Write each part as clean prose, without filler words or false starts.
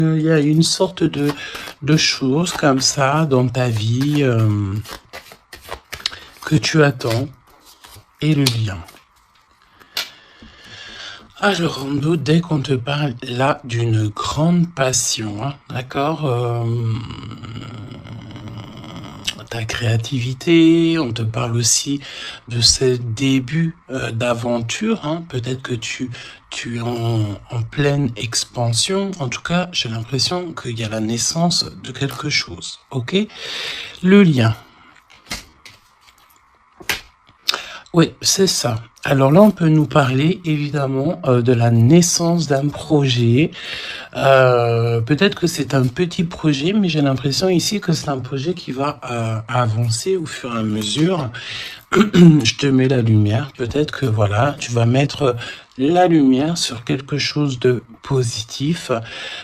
Il y a une sorte de choses comme ça dans ta vie que tu attends et le lien. Alors, Rando, dès qu'on te parle là d'une grande passion, hein, d'accord, ta créativité, on te parle aussi de ce début d'aventure, hein, peut-être que tu es en pleine expansion, en tout cas, j'ai l'impression qu'il y a la naissance de quelque chose, ok? Le lien. Oui, c'est ça. Alors là, on peut nous parler évidemment de la naissance d'un projet. Peut-être que c'est un petit projet, mais j'ai l'impression ici que c'est un projet qui va avancer au fur et à mesure. Je te mets la lumière. Peut-être que voilà, tu vas mettre la lumière sur quelque chose de positif.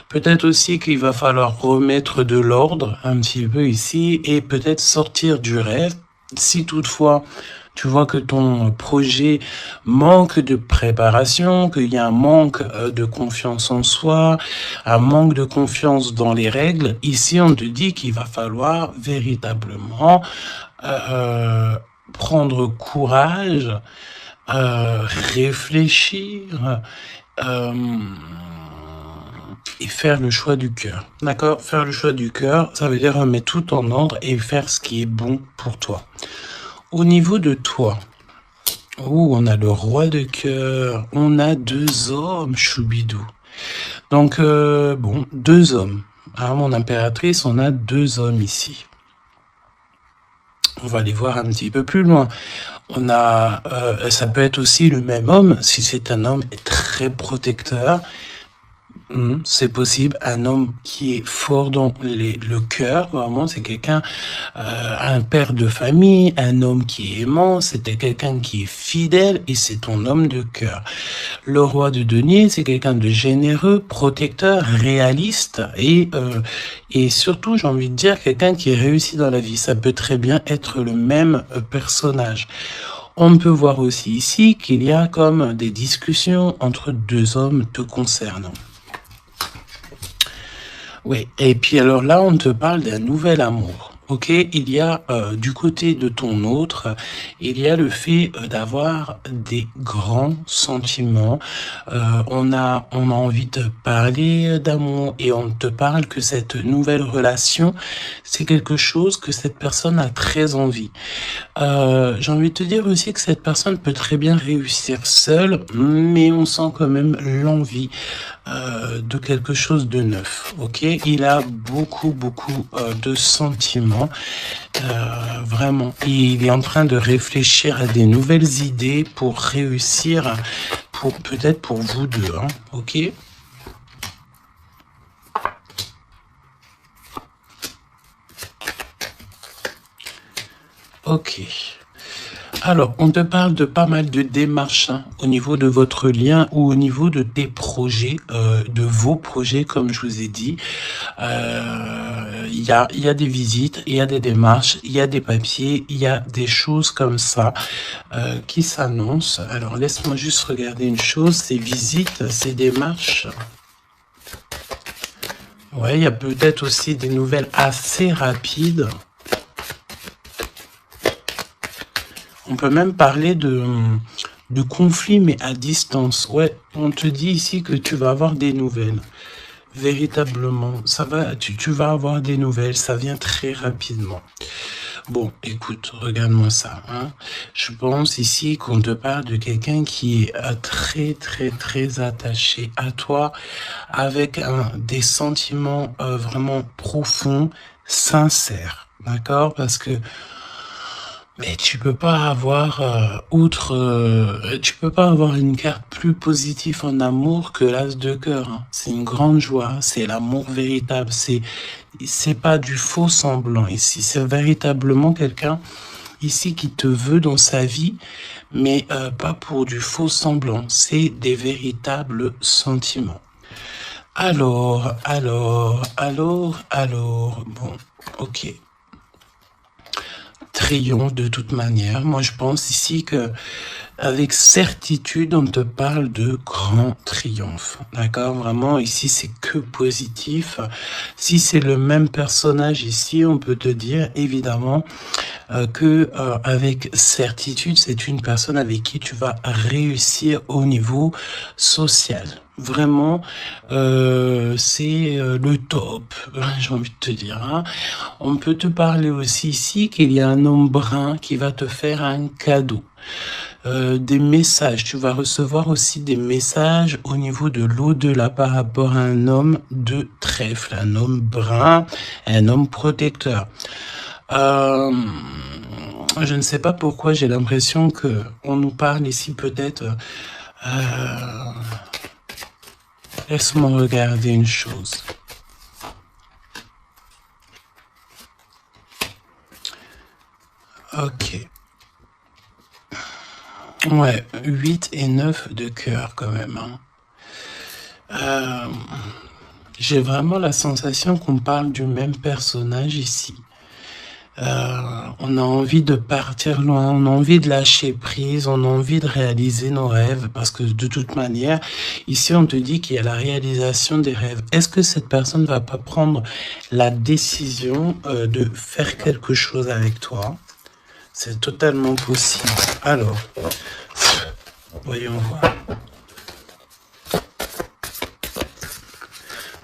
Peut-être aussi qu'il va falloir remettre de l'ordre un petit peu ici et peut-être sortir du rêve. Si toutefois tu vois que ton projet manque de préparation, qu'il y a un manque de confiance en soi, un manque de confiance dans les règles, ici on te dit qu'il va falloir véritablement prendre courage, réfléchir et faire le choix du cœur. D'accord? Faire le choix du cœur, ça veut dire remettre tout en ordre et faire ce qui est bon pour toi. Au niveau de toi, on a le roi de cœur, on a 2 hommes, choubidou. Donc, bon, 2 hommes. Hein, mon impératrice, on a 2 hommes ici. On va les voir un petit peu plus loin. On a, ça peut être aussi le même homme, si c'est un homme très protecteur. C'est possible, un homme qui est fort dans le cœur, vraiment, c'est quelqu'un, un père de famille, un homme qui est aimant, c'était quelqu'un qui est fidèle et c'est ton homme de cœur. Le roi de denier, c'est quelqu'un de généreux, protecteur, réaliste et surtout, j'ai envie de dire, quelqu'un qui est réussi dans la vie. Ça peut très bien être le même personnage. On peut voir aussi ici qu'il y a comme des discussions entre 2 hommes te concernant. Oui, et puis alors là, on te parle d'un nouvel amour. Ok, il y a du côté de ton autre, il y a le fait d'avoir des grands sentiments. On a envie de parler d'amour et on te parle que cette nouvelle relation, c'est quelque chose que cette personne a très envie. J'ai envie de te dire aussi que cette personne peut très bien réussir seule, mais on sent quand même l'envie de quelque chose de neuf, ok? Il a beaucoup de sentiments, vraiment. Il est en train de réfléchir à des nouvelles idées pour réussir, peut-être pour vous deux, hein, ok? Ok. Alors, on te parle de pas mal de démarches hein, au niveau de votre lien ou au niveau de tes projets, de vos projets, comme je vous ai dit. Il y a des visites, il y a des démarches, il y a des papiers, il y a des choses comme ça qui s'annoncent. Alors, laisse-moi juste regarder une chose, ces visites, ces démarches. Ouais, il y a peut-être aussi des nouvelles assez rapides. On peut même parler de conflit, mais à distance. Ouais, on te dit ici que tu vas avoir des nouvelles. Véritablement, ça va, tu vas avoir des nouvelles, ça vient très rapidement. Bon, écoute, regarde-moi ça. Hein. Je pense ici qu'on te parle de quelqu'un qui est très attaché à toi, avec des sentiments vraiment profonds, sincères. D'accord? Parce que mais tu peux pas avoir tu peux pas avoir une carte plus positive en amour que l'as de cœur. Hein. C'est une grande joie, c'est l'amour véritable, c'est pas du faux semblant ici, c'est véritablement quelqu'un ici qui te veut dans sa vie, mais pas pour du faux semblant, c'est des véritables sentiments. Alors, bon, ok. Triomphe de toute manière. Moi, je pense ici que Avec certitude, on te parle de grand triomphe. D'accord? Vraiment, ici, c'est que positif. Si c'est le même personnage ici, on peut te dire, évidemment, que avec certitude, c'est une personne avec qui tu vas réussir au niveau social. Vraiment, c'est le top, j'ai envie de te dire. Hein. On peut te parler aussi ici qu'il y a un homme brun qui va te faire un cadeau. Des messages, tu vas recevoir aussi des messages au niveau de l'au-delà par rapport à un homme de trèfle, un homme brun, un homme protecteur. Je ne sais pas pourquoi j'ai l'impression que on nous parle ici peut-être. Laisse-moi regarder une chose. Ok. Ouais, 8 et 9 de cœur quand même. Hein. J'ai vraiment la sensation qu'on parle du même personnage ici. On a envie de partir loin, on a envie de lâcher prise, on a envie de réaliser nos rêves, parce que de toute manière, ici on te dit qu'il y a la réalisation des rêves. Est-ce que cette personne va pas prendre la décision de faire quelque chose avec toi? C'est totalement possible. Alors, voyons voir.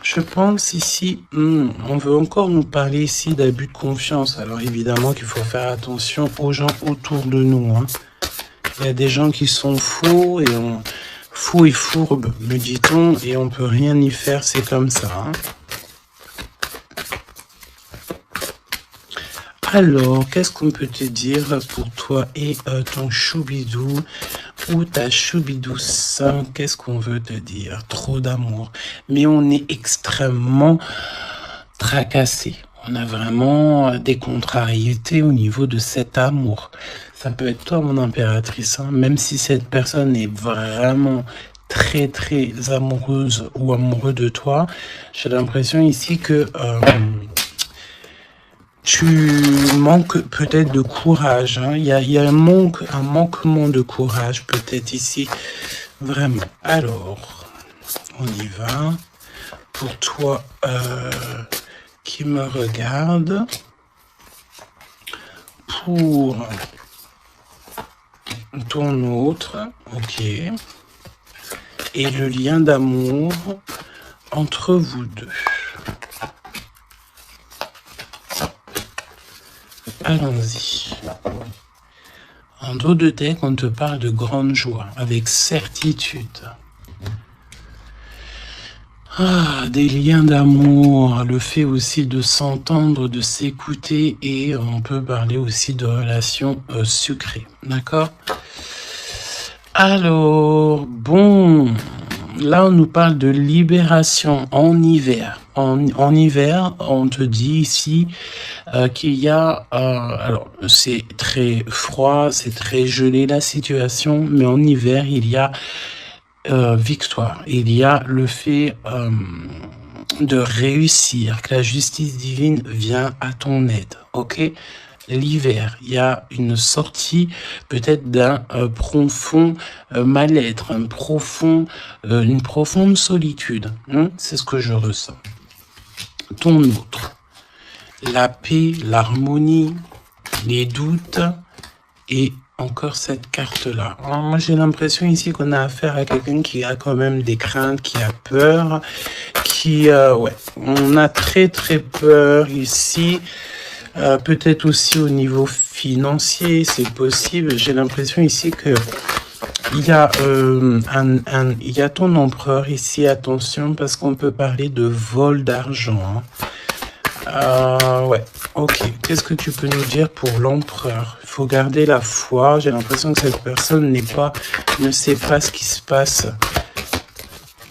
Je pense ici, on veut encore nous parler ici d'abus de confiance. Alors évidemment qu'il faut faire attention aux gens autour de nous. Hein. Il y a des gens qui sont faux et fous et fourbes, me dit-on, et on peut rien y faire, c'est comme ça. Hein. Alors, qu'est-ce qu'on peut te dire pour toi et ton choubidou ou ta choubidouce? Qu'est-ce qu'on veut te dire? Trop d'amour. Mais on est extrêmement tracassé. On a vraiment des contrariétés au niveau de cet amour. Ça peut être toi, mon impératrice, hein, même si cette personne est vraiment très, très amoureuse ou amoureux de toi. J'ai l'impression ici que... tu manques peut-être de courage. Hein. Il y a un manquement de courage peut-être ici. Vraiment. Alors, on y va. Pour toi qui me regarde. Pour ton autre. Ok. Et le lien d'amour entre vous deux. Allons-y. En dos de deck, on te parle de grande joie, avec certitude. Ah, des liens d'amour, le fait aussi de s'entendre, de s'écouter, et on peut parler aussi de relations sucrées. D'accord? Alors, bon, là on nous parle de libération en hiver. En hiver, on te dit ici qu'il y a... alors, c'est très froid, c'est très gelé la situation, mais en hiver, il y a victoire. Il y a le fait de réussir, que la justice divine vient à ton aide. Ok? L'hiver, il y a une sortie peut-être d'un profond mal-être, une profonde solitude. Hein? C'est ce que je ressens. Ton autre, la paix, l'harmonie, les doutes et encore cette carte-là. Moi, j'ai l'impression ici qu'on a affaire à quelqu'un qui a quand même des craintes, qui a peur, ouais, on a très très peur ici. Peut-être aussi au niveau financier, c'est possible. J'ai l'impression ici que il y a il y a ton empereur ici. Attention, parce qu'on peut parler de vol d'argent. Hein. Ouais. Ok. Qu'est-ce que tu peux nous dire pour l'empereur? Il faut garder la foi. J'ai l'impression que cette personne ne sait pas ce qui se passe.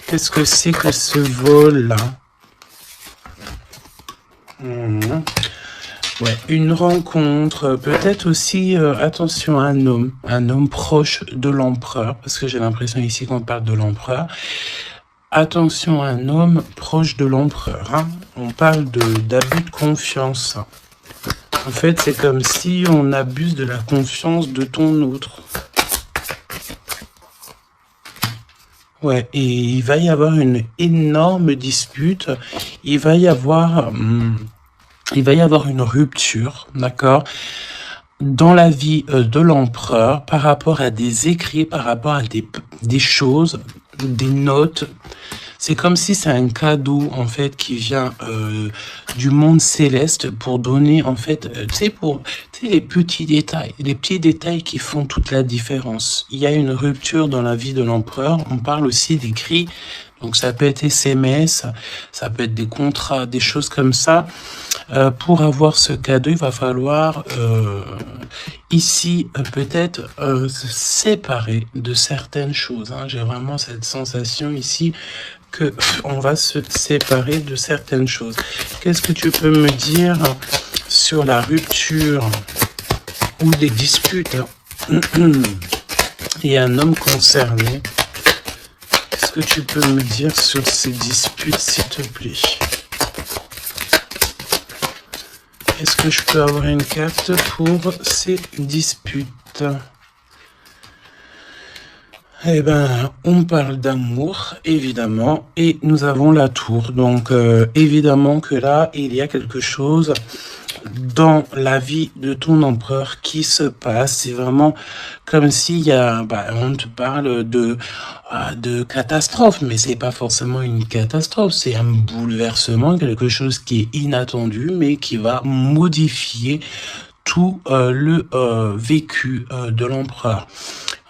Qu'est-ce que c'est que ce vol-là? Ouais, une rencontre, peut-être aussi, attention, un homme proche de l'empereur, parce que j'ai l'impression ici qu'on parle de l'empereur. Attention, un homme proche de l'empereur. Hein. On parle d'abus de confiance. En fait, c'est comme si on abuse de la confiance de ton autre. Ouais, et il va y avoir une énorme dispute. Il va y avoir, il va y avoir une rupture, d'accord, dans la vie de l'empereur par rapport à des écrits, par rapport à des choses, des notes. C'est comme si c'est un cadeau, en fait, qui vient du monde céleste pour donner, en fait, tu sais, les petits détails qui font toute la différence. Il y a une rupture dans la vie de l'empereur. On parle aussi d'écrits. Donc, ça peut être SMS, ça peut être des contrats, des choses comme ça. Pour avoir ce cadeau, il va falloir ici peut-être se séparer de certaines choses. Hein. J'ai vraiment cette sensation ici que on va se séparer de certaines choses. Qu'est-ce que tu peux me dire sur la rupture ou les disputes? Il y a un homme concerné. Qu'est-ce que tu peux me dire sur ces disputes, s'il te plaît? Est-ce que je peux avoir une carte pour ces disputes? Eh ben, on parle d'amour, évidemment, et nous avons la tour. Donc, évidemment que là, il y a quelque chose dans la vie de ton empereur qui se passe. C'est vraiment comme s'il y a, on te parle de catastrophe, mais c'est pas forcément une catastrophe, c'est un bouleversement, quelque chose qui est inattendu, mais qui va modifier tout le vécu de l'empereur.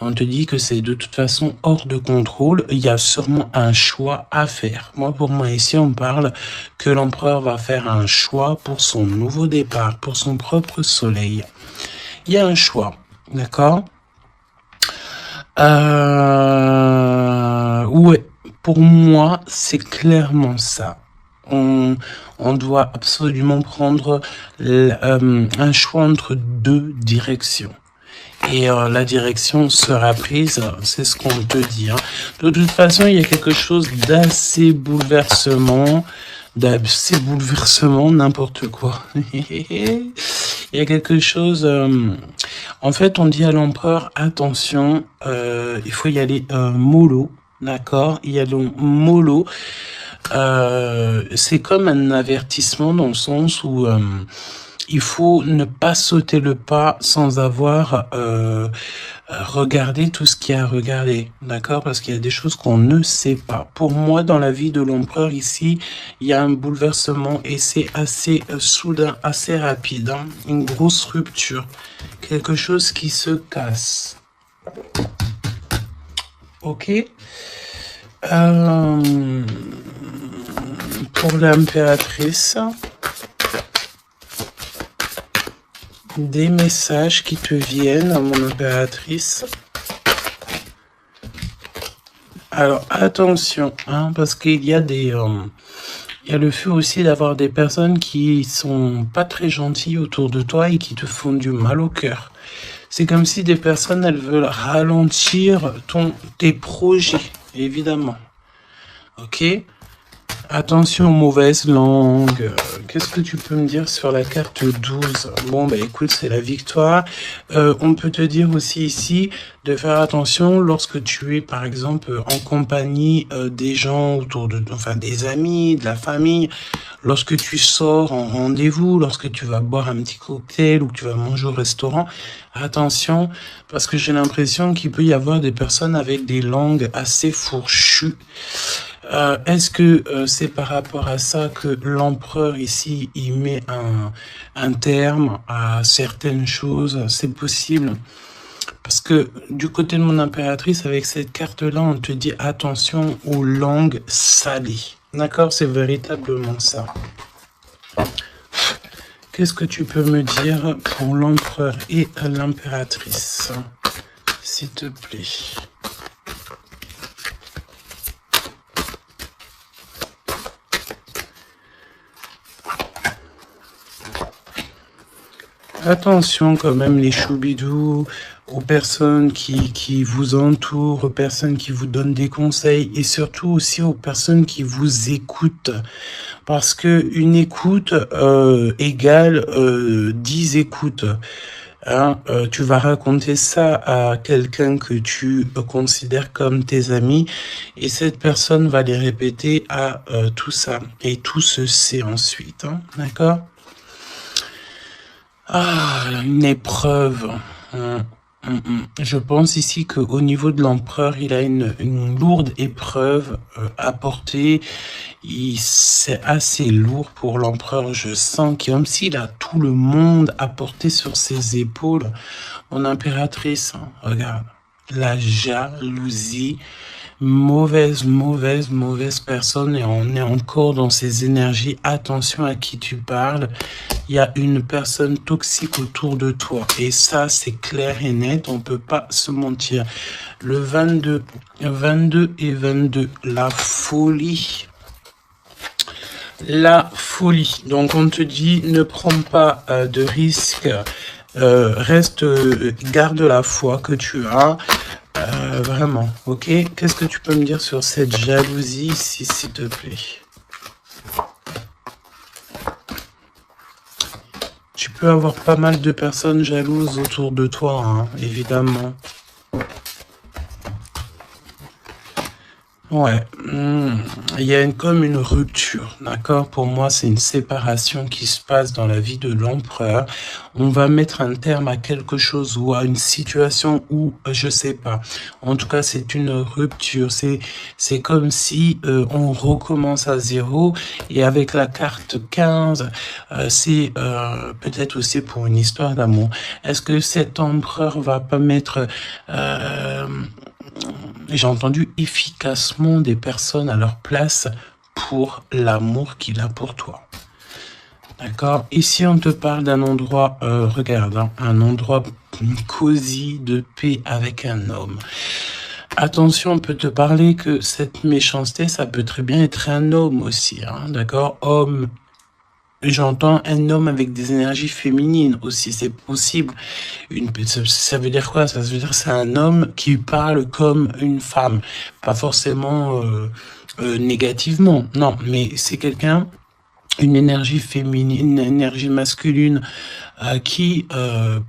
On te dit que c'est de toute façon hors de contrôle. Il y a sûrement un choix à faire. Moi, pour moi, ici, on parle que l'empereur va faire un choix pour son nouveau départ, pour son propre soleil. Il y a un choix, d'accord? Ouais, pour moi, c'est clairement ça. On doit absolument prendre un choix entre deux directions. Et la direction sera prise, c'est ce qu'on te dit. Hein. De toute façon, il y a quelque chose d'assez bouleversement, n'importe quoi. Il y a quelque chose... en fait, on dit à l'empereur, attention, il faut y aller mollo, d'accord? Il y a donc mollo. C'est comme un avertissement dans le sens où... il faut ne pas sauter le pas sans avoir regardé tout ce qu'il y a à regarder, d'accord? Parce qu'il y a des choses qu'on ne sait pas. Pour moi, dans la vie de l'empereur ici, il y a un bouleversement et c'est assez soudain, assez rapide. Hein? Une grosse rupture, quelque chose qui se casse. Ok. Pour l'impératrice... des messages qui te viennent, mon impératrice. Alors, attention, hein, parce qu'il y a il y a le fait aussi d'avoir des personnes qui sont pas très gentilles autour de toi et qui te font du mal au cœur. C'est comme si des personnes, elles veulent ralentir tes projets, évidemment. Ok? Attention aux mauvaises langues. Qu'est-ce que tu peux me dire sur la carte 12? Bon, écoute, c'est la victoire. On peut te dire aussi ici de faire attention lorsque tu es, par exemple, en compagnie des gens autour enfin, des amis, de la famille. Lorsque tu sors en rendez-vous, lorsque tu vas boire un petit cocktail ou que tu vas manger au restaurant, attention, parce que j'ai l'impression qu'il peut y avoir des personnes avec des langues assez fourchues. Est-ce que c'est par rapport à ça que l'empereur ici, il met un terme à certaines choses? C'est possible. Parce que du côté de mon impératrice, avec cette carte-là, on te dit attention aux langues salées. D'accord? C'est véritablement ça. Qu'est-ce que tu peux me dire pour l'empereur et l'impératrice, s'il te plaît? Attention quand même les choubidous, aux personnes qui vous entourent, aux personnes qui vous donnent des conseils et surtout aussi aux personnes qui vous écoutent. Parce que une écoute égale 10 écoutes. Hein, tu vas raconter ça à quelqu'un que tu considères comme tes amis et cette personne va les répéter à tout ça et tout se sait ensuite, hein, d'accord? Ah, une épreuve. Je pense ici qu'au niveau de l'empereur, il a une lourde épreuve à porter. C'est assez lourd pour l'empereur. Je sens comme s'il a tout le monde à porter sur ses épaules. Mon impératrice, hein, regarde, la jalousie, mauvaise personne et on est encore dans ces énergies. Attention à qui tu parles. Il y a une personne toxique autour de toi et ça c'est clair et net, on peut pas se mentir. Le 22 et 22, la folie. La folie. Donc on te dit ne prends pas de risques, reste, garde la foi que tu as. Vraiment, ok? Qu'est-ce que tu peux me dire sur cette jalousie ici, s'il te plaît? Tu peux avoir pas mal de personnes jalouses autour de toi, hein, évidemment. Ouais, il y a comme une rupture, d'accord? Pour moi, c'est une séparation qui se passe dans la vie de l'empereur. On va mettre un terme à quelque chose ou à une situation où, je sais pas. En tout cas, c'est une rupture. C'est comme si on recommence à zéro. Et avec la carte 15, c'est peut-être aussi pour une histoire d'amour. Est-ce que cet empereur va pas mettre... j'ai entendu efficacement des personnes à leur place pour l'amour qu'il a pour toi. D'accord? Ici, on te parle d'un endroit, regarde, hein, un endroit cosy, de paix avec un homme. Attention, on peut te parler que cette méchanceté, ça peut très bien être un homme aussi, hein, d'accord? Homme. J'entends un homme avec des énergies féminines aussi, c'est possible. Ça veut dire quoi? Ça veut dire que c'est un homme qui parle comme une femme. Pas forcément négativement, non, mais c'est quelqu'un, une énergie féminine, une énergie masculine qui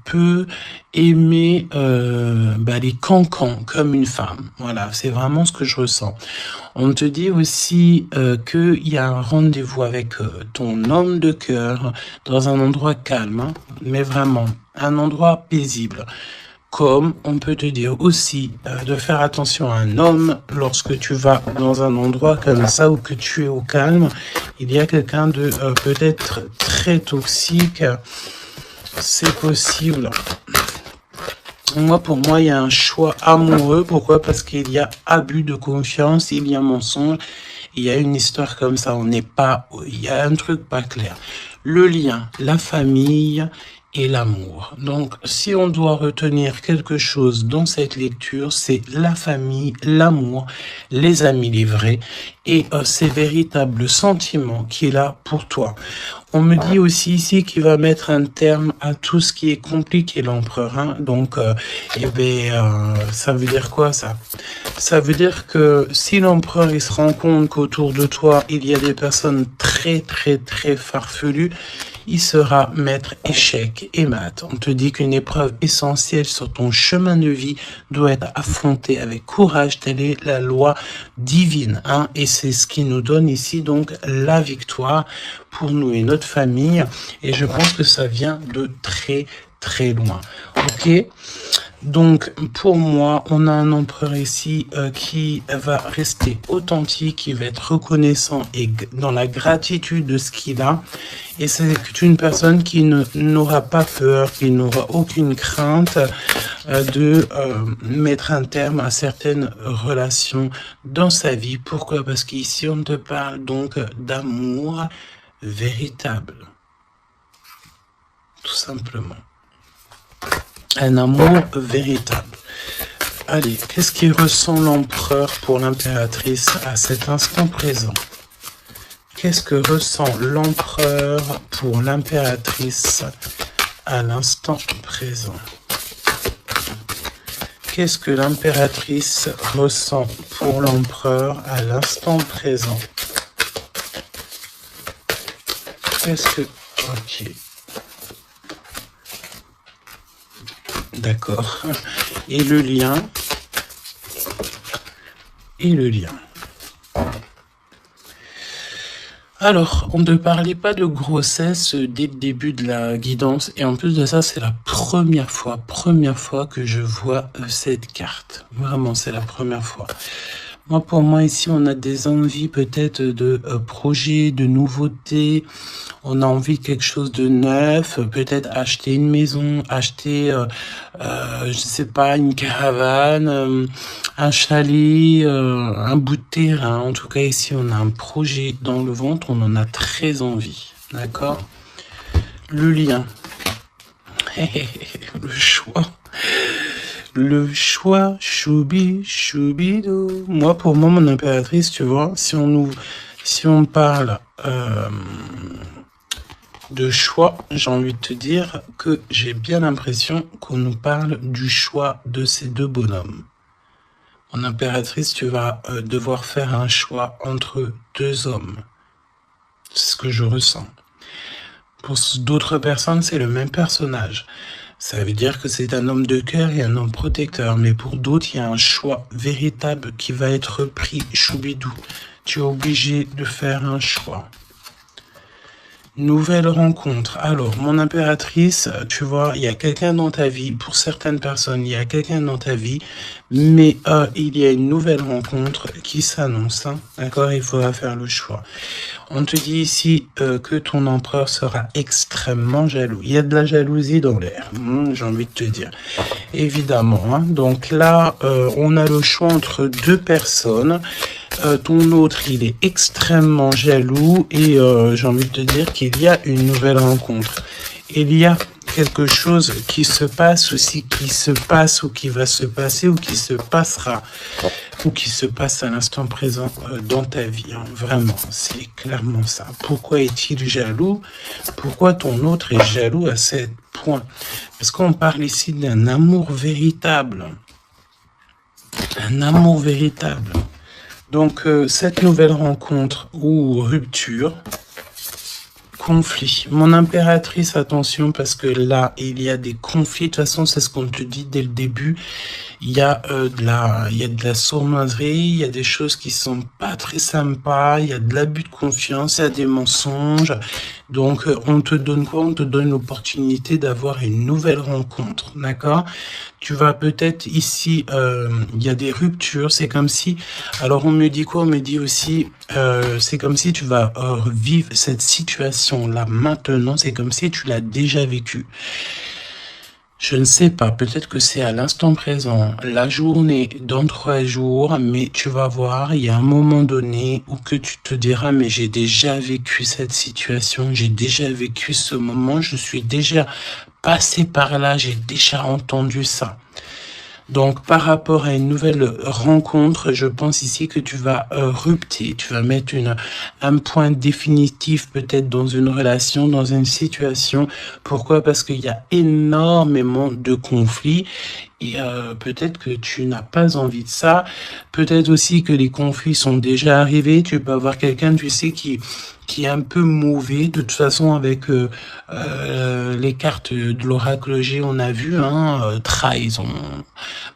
peut aimer les cancans comme une femme. Voilà, c'est vraiment ce que je ressens. On te dit aussi qu'il y a un rendez-vous avec ton homme de cœur dans un endroit calme, hein, mais vraiment un endroit paisible. Comme on peut te dire aussi de faire attention à un homme lorsque tu vas dans un endroit comme ça ou que tu es au calme. Il y a quelqu'un de peut-être très toxique. C'est possible. Pour moi, il y a un choix amoureux. Pourquoi? Parce qu'il y a abus de confiance, il y a mensonge, il y a une histoire comme ça. On n'est pas, il y a un truc pas clair. Le lien, la famille et l'amour. Donc, si on doit retenir quelque chose dans cette lecture, c'est la famille, l'amour, les amis, les vrais, et ces véritables sentiments qu'il a pour toi. On me dit aussi ici qu'il va mettre un terme à tout ce qui est compliqué, l'empereur. Hein. Donc, ça veut dire quoi ça? Ça veut dire que si l'empereur il se rend compte qu'autour de toi, il y a des personnes très farfelues, il sera maître échec et mat. On te dit qu'une épreuve essentielle sur ton chemin de vie doit être affrontée avec courage. Telle est la loi divine. Hein, et c'est ce qui nous donne ici donc la victoire pour nous et notre famille. Et je pense que ça vient de très loin. Ok? Donc, pour moi, on a un empereur ici qui va rester authentique, qui va être reconnaissant et dans la gratitude de ce qu'il a. Et c'est une personne qui n'aura pas peur, qui n'aura aucune crainte de mettre un terme à certaines relations dans sa vie. Pourquoi? Parce qu'ici, on te parle donc d'amour véritable. Tout simplement. Un amour véritable. Allez, qu'est-ce qu'il ressent l'empereur pour l'impératrice à cet instant présent? Qu'est-ce que ressent l'empereur pour l'impératrice à l'instant présent? Qu'est-ce que l'impératrice ressent pour l'empereur à l'instant présent? Qu'est-ce que... Ok. D'accord. Et le lien. Et le lien. Alors, on ne parlait pas de grossesse dès le début de la guidance. Et en plus de ça, c'est la première fois que je vois cette carte. Vraiment, c'est la première fois. Moi, pour moi, ici, on a des envies peut-être de projets, de nouveautés. On a envie de quelque chose de neuf, peut-être acheter une maison, acheter, je sais pas, une caravane, un chalet, un bout de terrain. En tout cas, ici, on a un projet dans le ventre, on en a très envie. D'accord? Le lien. Le choix. Le choix, choubi, choubidou. Moi, pour moi, mon impératrice, tu vois, si on parle de choix, j'ai envie de te dire que j'ai bien l'impression qu'on nous parle du choix de ces deux bonhommes. Mon impératrice, tu vas devoir faire un choix entre deux hommes. C'est ce que je ressens. Pour d'autres personnes, c'est le même personnage. Ça veut dire que c'est un homme de cœur et un homme protecteur. Mais pour d'autres, il y a un choix véritable qui va être pris. Choubidou, tu es obligé de faire un choix. Nouvelle rencontre. Alors, mon impératrice, tu vois, il y a quelqu'un dans ta vie. Pour certaines personnes, il y a quelqu'un dans ta vie. Mais il y a une nouvelle rencontre qui s'annonce. Hein, d'accord? Il faudra faire le choix. On te dit ici que ton empereur sera extrêmement jaloux. Il y a de la jalousie dans l'air, j'ai envie de te dire. Évidemment. Hein. Donc là, on a le choix entre deux personnes. Ton autre, il est extrêmement jaloux et j'ai envie de te dire qu'il y a une nouvelle rencontre. Il y a quelque chose qui se passe aussi, qui se passe ou qui va se passer ou qui se passera ou qui se passe à l'instant présent dans ta vie. Hein. Vraiment, c'est clairement ça. Pourquoi est-il jaloux? Pourquoi ton autre est jaloux à ce point? Parce qu'on parle ici d'un amour véritable. Un amour véritable. Donc, cette nouvelle rencontre ou rupture, conflit. Mon impératrice, attention, parce que là, il y a des conflits. De toute façon, c'est ce qu'on te dit dès le début. Il y a de la sournoiserie, il y a des choses qui sont pas très sympas, il y a de l'abus de confiance, il y a des mensonges. Donc, on te donne quoi? On te donne l'opportunité d'avoir une nouvelle rencontre, d'accord? Tu vas peut-être ici, il y a des ruptures, c'est comme si, alors on me dit quoi? On me dit aussi, c'est comme si tu vas vivre cette situation-là maintenant, c'est comme si tu l'as déjà vécue. Je ne sais pas, peut-être que c'est à l'instant présent, la journée dans 3 jours, mais tu vas voir, il y a un moment donné où que tu te diras, mais j'ai déjà vécu cette situation, j'ai déjà vécu ce moment, je suis déjà passé par là, j'ai déjà entendu ça. Donc, par rapport à une nouvelle rencontre, je pense ici que tu vas rupter, tu vas mettre un point définitif peut-être dans une relation, dans une situation. Pourquoi? Parce qu'il y a énormément de conflits et peut-être que tu n'as pas envie de ça. Peut-être aussi que les conflits sont déjà arrivés. Tu peux avoir quelqu'un, tu sais, qui est un peu mauvais. De toute façon, avec les cartes de l'oracle G, on a vu, hein, trahison,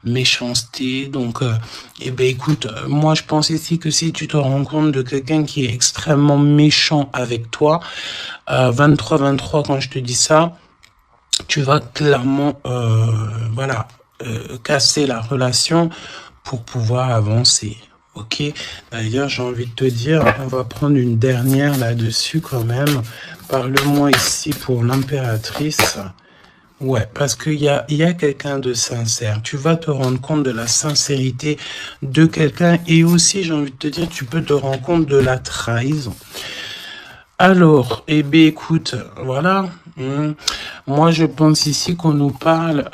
méchanceté. Donc, eh ben, écoute, moi, je pense ici que si tu te rends compte de quelqu'un qui est extrêmement méchant avec toi, 23-23, quand je te dis ça, tu vas clairement, voilà, casser la relation pour pouvoir avancer. Ok, d'ailleurs, j'ai envie de te dire, on va prendre une dernière là-dessus quand même. Parle-moi ici pour l'impératrice. Ouais, parce qu'il y a quelqu'un de sincère. Tu vas te rendre compte de la sincérité de quelqu'un et aussi, j'ai envie de te dire, tu peux te rendre compte de la trahison. Alors, eh bien, écoute, voilà. Moi, je pense ici qu'on nous parle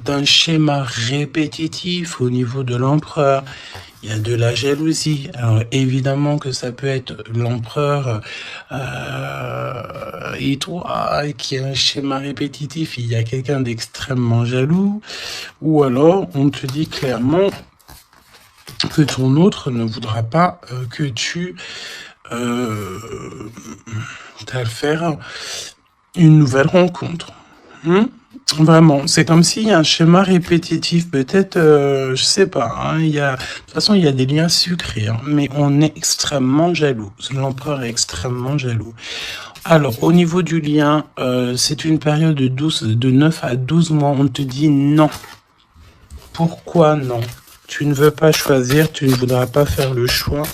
d'un schéma répétitif au niveau de l'empereur. Il y a de la jalousie. Alors, évidemment que ça peut être l'empereur et toi qui a un schéma répétitif. Il y a quelqu'un d'extrêmement jaloux. Ou alors, on te dit clairement que ton autre ne voudra pas que tu faire une nouvelle rencontre. Vraiment, c'est comme s'il y a un schéma répétitif, peut-être, je sais pas, hein, de toute façon, il y a des liens sucrés, hein, mais on est extrêmement jaloux. L'empereur est extrêmement jaloux. Alors, au niveau du lien, c'est une période de 9 à 12 mois. On te dit non. Pourquoi non? Tu ne veux pas choisir, tu ne voudras pas faire le choix.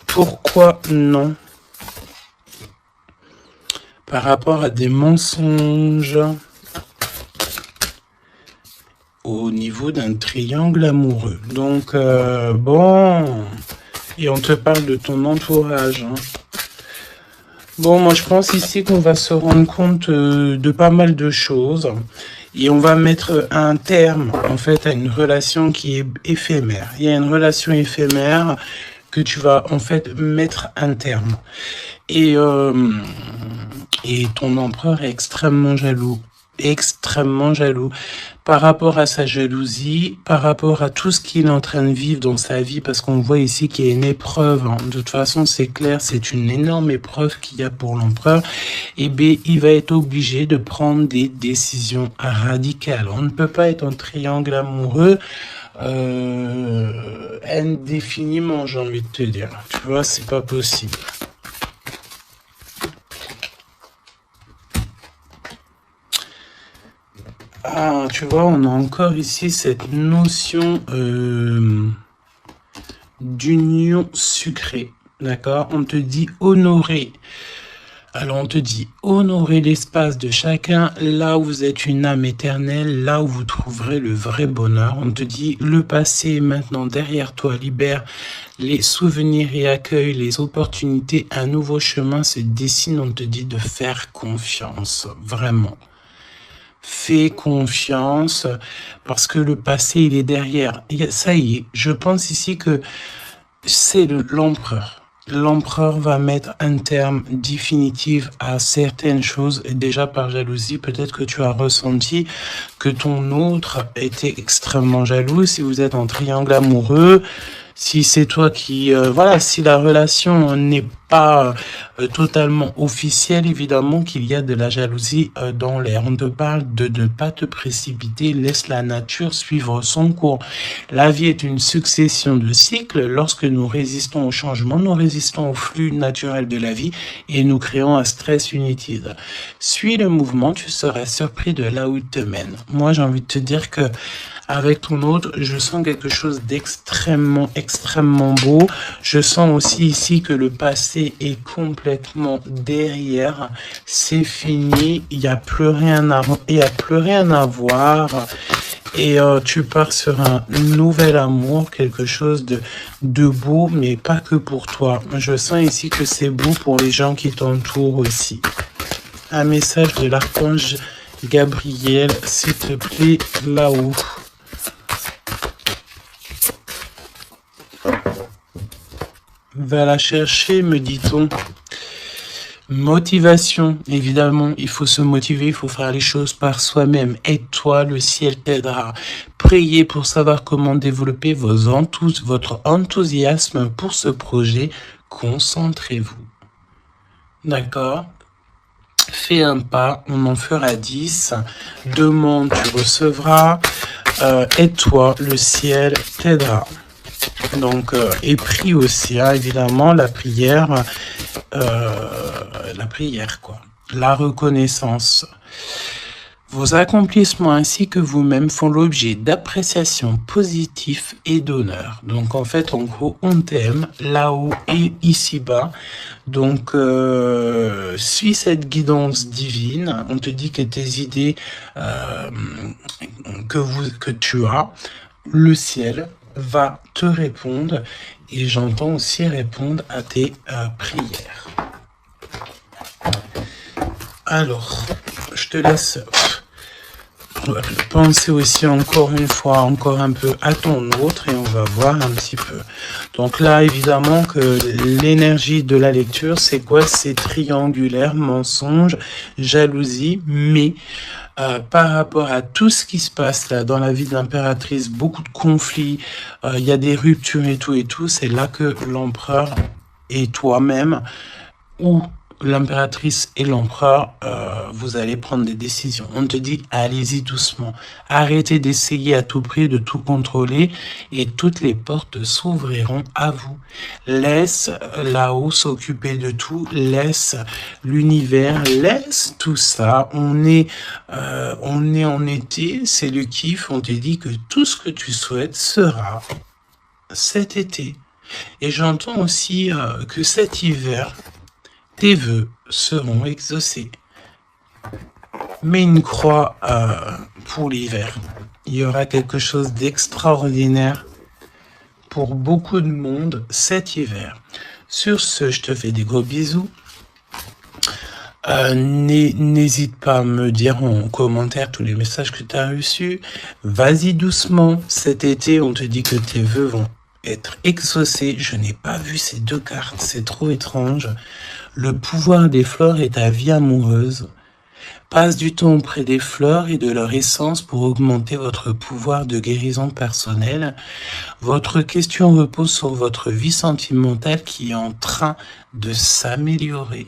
Pourquoi non? Par rapport à des mensonges au niveau d'un triangle amoureux. Donc, bon, et on te parle de ton entourage. Hein. Bon, moi je pense ici qu'on va se rendre compte de pas mal de choses et on va mettre un terme en fait à une relation qui est éphémère. Il y a une relation éphémère que tu vas en fait mettre un terme. Et ton empereur est extrêmement jaloux. Extrêmement jaloux par rapport à sa jalousie, par rapport à tout ce qu'il est en train de vivre dans sa vie, parce qu'on voit ici qu'il y a une épreuve. Hein. De toute façon, c'est clair, c'est une énorme épreuve qu'il y a pour l'empereur. Et bien, il va être obligé de prendre des décisions radicales. On ne peut pas être en triangle amoureux indéfiniment, j'ai envie de te dire. Tu vois, c'est pas possible. Ah, tu vois, on a encore ici cette notion d'union sucrée, d'accord? On te dit honorer. Alors, on te dit honorer l'espace de chacun, là où vous êtes une âme éternelle, là où vous trouverez le vrai bonheur. On te dit le passé est maintenant derrière toi, libère les souvenirs et accueille les opportunités. Un nouveau chemin se dessine, on te dit de faire confiance, vraiment. Fais confiance parce que le passé, il est derrière. Et ça y est, je pense ici que c'est l'empereur. L'empereur va mettre un terme définitif à certaines choses. Et déjà par jalousie, peut-être que tu as ressenti que ton autre était extrêmement jaloux. Si vous êtes en triangle amoureux, si c'est toi qui... voilà, si la relation n'est pas totalement officielle, évidemment qu'il y a de la jalousie dans l'air. On te parle de ne pas te précipiter, laisse la nature suivre son cours. La vie est une succession de cycles. Lorsque nous résistons au changement, nous résistons au flux naturel de la vie et nous créons un stress inutile. Suis le mouvement, tu seras surpris de là où il te mène. Moi, j'ai envie de te dire que avec ton autre, je sens quelque chose d'extrêmement, extrêmement beau. Je sens aussi ici que le passé est complètement derrière. C'est fini. Il n'y a plus rien à voir. Et tu pars sur un nouvel amour, quelque chose de beau, mais pas que pour toi. Je sens ici que c'est beau pour les gens qui t'entourent aussi. Un message de l'archange Gabriel, s'il te plaît, là-haut. Va la chercher, me dit-on. Motivation, évidemment, il faut se motiver, il faut faire les choses par soi-même. Aide-toi, le ciel t'aidera. Priez pour savoir comment développer votre enthousiasme pour ce projet. Concentrez-vous. D'accord? Fais un pas, on en fera 10. Demande, tu recevras. Aide-toi, le ciel t'aidera. Donc, et prie aussi, hein, évidemment, la prière, quoi. La reconnaissance. Vos accomplissements ainsi que vous-même font l'objet d'appréciation positive et d'honneur. Donc, en fait, en gros, on t'aime là-haut et ici-bas. Donc, suis cette guidance divine. On te dit que tes idées que tu as, le ciel va te répondre et j'entends aussi répondre à tes prières. Alors, je te laisse penser aussi encore une fois, encore un peu à ton autre et on va voir un petit peu. Donc là, évidemment que l'énergie de la lecture, c'est quoi? C'est triangulaire, mensonge, jalousie, mais par rapport à tout ce qui se passe là dans la vie de l'impératrice, beaucoup de conflits, il y a des ruptures et tout, c'est là que l'empereur et toi-même, ou l'impératrice et l'empereur, vous allez prendre des décisions. On te dit, allez-y doucement. Arrêtez d'essayer à tout prix de tout contrôler et toutes les portes s'ouvriront à vous. Laisse là-haut s'occuper de tout. Laisse l'univers. Laisse tout ça. On est en été. C'est le kiff. On te dit que tout ce que tu souhaites sera cet été. Et j'entends aussi que cet hiver, tes vœux seront exaucés. Mets une croix pour l'hiver. Il y aura quelque chose d'extraordinaire pour beaucoup de monde cet hiver. Sur ce, je te fais des gros bisous. N'hésite pas à me dire en commentaire tous les messages que tu as reçus. Vas-y doucement. Cet été, on te dit que tes vœux vont être exaucés. Je n'ai pas vu ces deux cartes. C'est trop étrange. Le pouvoir des fleurs est ta vie amoureuse. Passe du temps auprès des fleurs et de leur essence pour augmenter votre pouvoir de guérison personnelle. Votre question repose sur votre vie sentimentale qui est en train de s'améliorer.